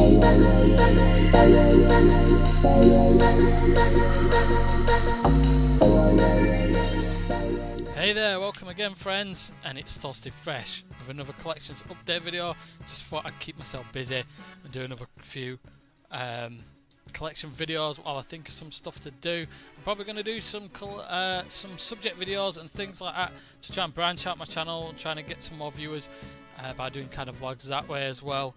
Hey there, welcome again friends, and it's Toasted Fresh with another collections update video. Just thought I'd keep myself busy and do another few collection videos while I think of some stuff to do. I'm probably going to do some subject videos and things like that to try and branch out my channel and trying to get some more viewers by doing kind of vlogs that way as well.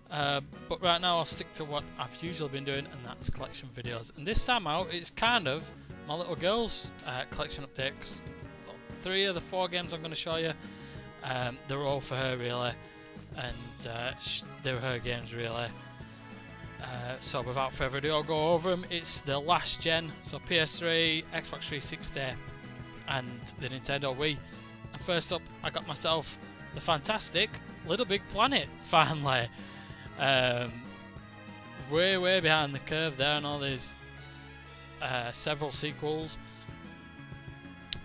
But right now I'll stick to what I've usually been doing, and that's collection videos. And this time out it's kind of my little girl's collection updates. 3 of the 4 games I'm going to show you, they're all for her really, and they're her games really. So without further ado, I'll go over them. It's the last gen, so PS3, Xbox 360 and the Nintendo Wii. And first up I got myself the fantastic LittleBigPlanet finally. Way behind the curve there, and all these several sequels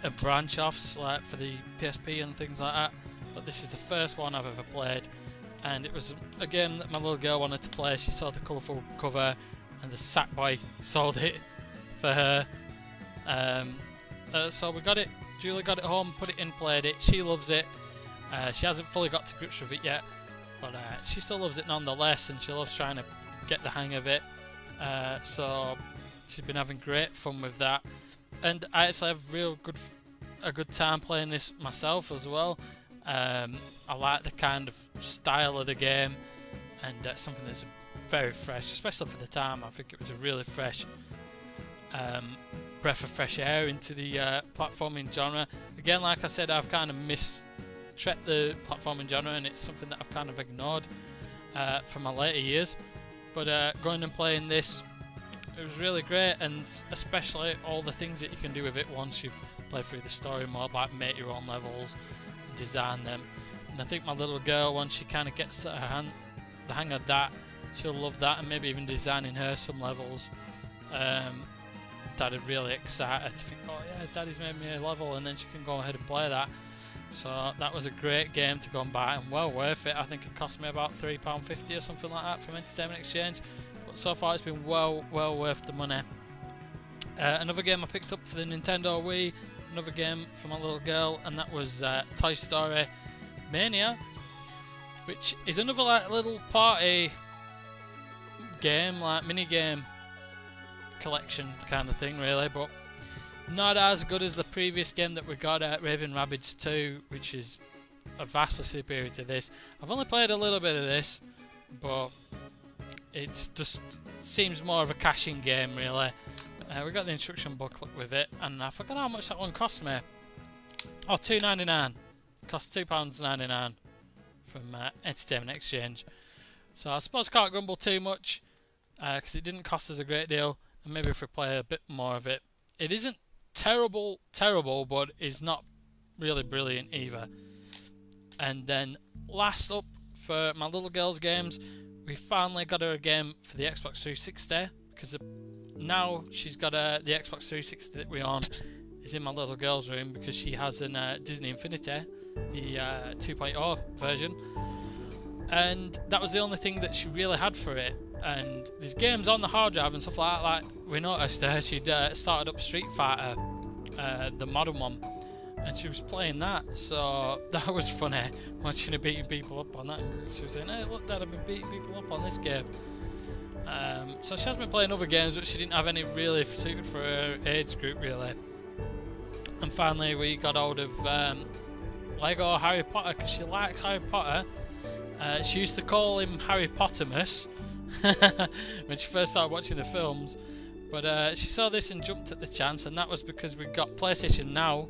and branch offs like for the PSP and things like that, but this is the first one I've ever played, and it was a game that my little girl wanted to play. She saw the colourful cover and the Sackboy sold it for her, so we got it. Julie got it home, put it in, played it. She loves it. She hasn't fully got to grips with it yet, but she still loves it nonetheless, and she loves trying to get the hang of it. So she's been having great fun with that. And I actually have a good time playing this myself as well. I like the kind of style of the game, and something that's very fresh, especially for the time. I think it was a really fresh breath of fresh air into the platforming genre. Again, like I said, I've kind of mistreated the platforming genre, and it's something that I've kind of ignored for my later years. But going and playing this, it was really great, and especially all the things that you can do with it once you've played through the story mode, like make your own levels and design them. And I think my little girl, once she kind of gets the hang of that, she'll love that, and maybe even designing her some levels. That'd really excite her to think, oh yeah, Daddy's made me a level, and then she can go ahead and play that. So that was a great game to go and buy, and well worth it. I think it cost me about £3.50 or something like that from Entertainment Exchange. So far it's been well worth the money. Another game I picked up for the Nintendo Wii, another game for my little girl, and that was Story Mania, which is another like little party game, like mini game collection kind of thing really, but not as good as the previous game that we got at Raving Rabbids 2, which is vastly superior to this. I've only played a little bit of this, but it just seems more of a cash-in game really. We got the instruction booklet with it, and I forgot how much that one cost me. Oh, £2.99. Cost £2.99 from Entertainment Exchange. So I suppose I can't grumble too much, because it didn't cost us a great deal, and maybe if we play a bit more of it. It isn't terrible, but it's not really brilliant either. And then last up for my little girl's games, we finally got her a game for the Xbox 360, because now she's got the Xbox 360 that we own is in my little girl's room, because she has an Disney Infinity, the 2.0 version, and that was the only thing that she really had for it. And there's games on the hard drive and stuff like that. Like we noticed she'd started up Street Fighter, the modern one, and she was playing that, so that was funny, watching her beating people up on that. And she was saying, hey look Dad, I've been beating people up on this game. So she has been playing other games, but she didn't have any really suited for her age group really. And finally we got hold of Lego Harry Potter, because she likes Harry Potter. She used to call him Harry Pottermus when she first started watching the films, but she saw this and jumped at the chance, and that was because we got PlayStation Now.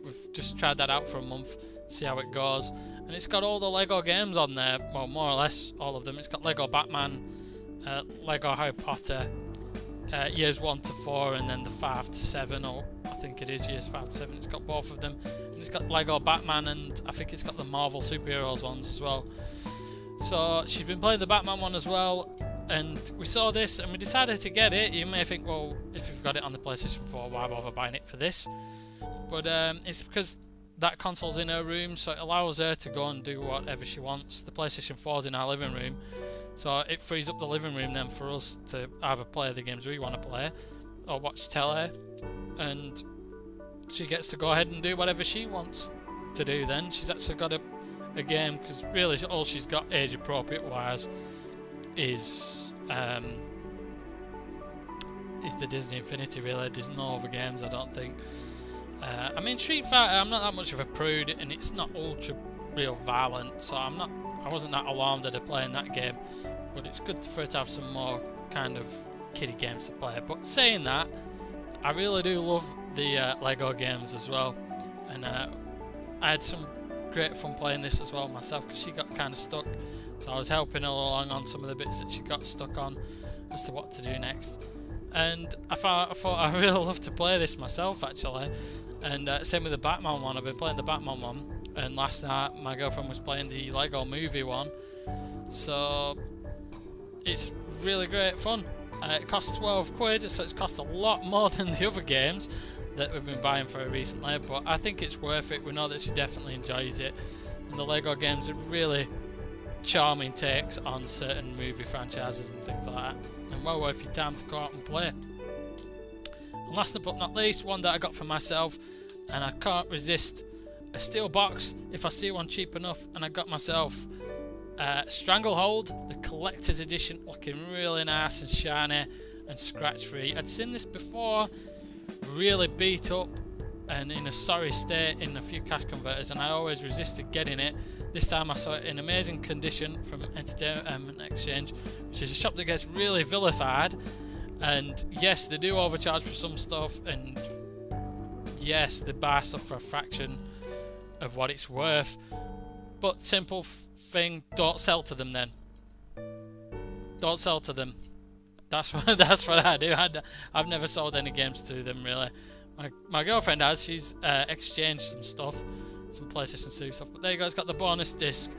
We've just tried that out for a month, see how it goes, and it's got all the Lego games on there, well more or less all of them. It's got Lego Batman, Lego Harry Potter, years 1 to 4, and then the 5 to 7, or I think it is years 5 to 7. It's got both of them, and it's got Lego Batman, and I think it's got the Marvel superheroes ones as well. So she's been playing the Batman one as well, and we saw this and we decided to get it. You may think, well, if you've got it on the PlayStation 4, why bother buying it for this? But it's because that console's in her room, so it allows her to go and do whatever she wants. The PlayStation 4's in our living room, So it frees up the living room then for us to either play the games we want to play or watch telly, and she gets to go ahead and do whatever she wants to do then. She's actually got a game, because really all she's got age appropriate wise is the Disney Infinity, really. There's no other games, I don't think. I mean, Street Fighter, I'm not that much of a prude, and it's not ultra real violent, so I wasn't that alarmed at her playing that game, but it's good for her to have some more kind of kiddie games to play. But saying that, I really do love the Lego games as well, and I had some great fun playing this as well myself, because she got kind of stuck, so I was helping her along on some of the bits that she got stuck on as to what to do next. And I thought I really love to play this myself, actually. And same with the Batman one. I've been playing the Batman one, and last night my girlfriend was playing the Lego Movie one, so it's really great fun. It costs 12 quid, so it's cost a lot more than the other games that we've been buying for her recently, but I think it's worth it. We know that she definitely enjoys it, and the Lego games are really charming takes on certain movie franchises and things like that, and well worth your time to go out and play. And last but not least, one that I got for myself, and I can't resist a steel box if I see one cheap enough, and I got myself Stranglehold, the collector's edition, looking really nice and shiny and scratch free. I'd seen this before, really beat up and in a sorry state in a few cash converters, and I always resisted getting it. This time I saw it in amazing condition from Entertainment Exchange, which is a shop that gets really vilified, and yes, they do overcharge for some stuff, and yes, they buy stuff for a fraction of what it's worth, but simple thing, don't sell to them then. Don't sell to them. That's what I do. I've never sold any games to them, really. My girlfriend has. She's exchanged some stuff, some PlayStation 2 stuff. But there you go. It's got the bonus disc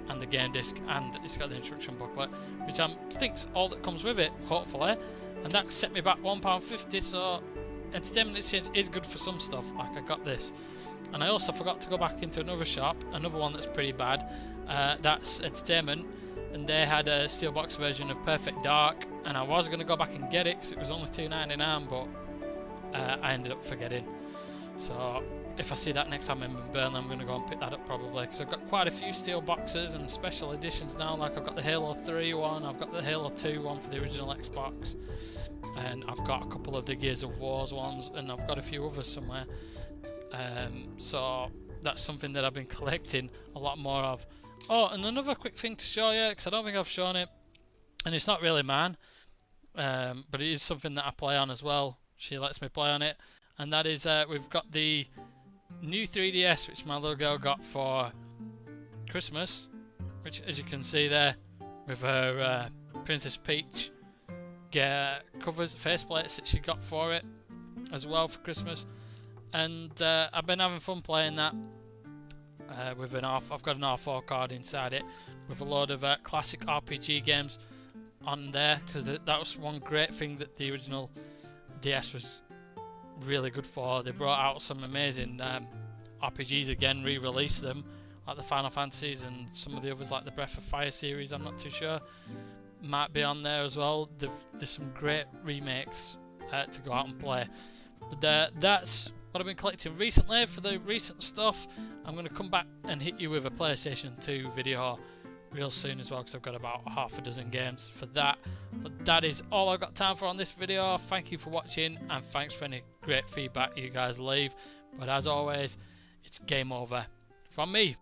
and the game disc, and it's got the instruction booklet, which I think's all that comes with it, hopefully. And that set me back £1.50. So Entertainment Exchange is good for some stuff. Like I got this, and I also forgot to go back into another shop, another one that's pretty bad. That's Entertainment. And they had a steelbox version of Perfect Dark, and I was going to go back and get it because it was only $2.99, but I ended up forgetting. So if I see that next time I'm in Burnley, I'm going to go and pick that up probably, because I've got quite a few steel boxes and special editions now. Like I've got the Halo 3 one, I've got the Halo 2 one for the original Xbox, and I've got a couple of the Gears of Wars ones, and I've got a few others somewhere. So that's something that I've been collecting a lot more of. Oh, and another quick thing to show you, because I don't think I've shown it, and it's not really mine, but it is something that I play on as well. She lets me play on it, and that is we've got the new 3DS, which my little girl got for Christmas, which, as you can see there, with her Princess Peach covers, faceplates that she got for it as well for Christmas, and I've been having fun playing that. With I've got an R4 card inside it with a load of classic RPG games on there, because that was one great thing that the original DS was really good for. They brought out some amazing RPGs again, re-released them, like the Final Fantasies and some of the others, like the Breath of Fire series. I'm not too sure, might be on there as well. There's some great remakes to go out and play. But that's what I've been collecting recently. For the recent stuff, I'm going to come back and hit you with a PlayStation 2 video real soon as well, because I've got about half a dozen games for that. But that is all I've got time for on this video. Thank you for watching, and thanks for any great feedback you guys leave. But as always, it's game over from me.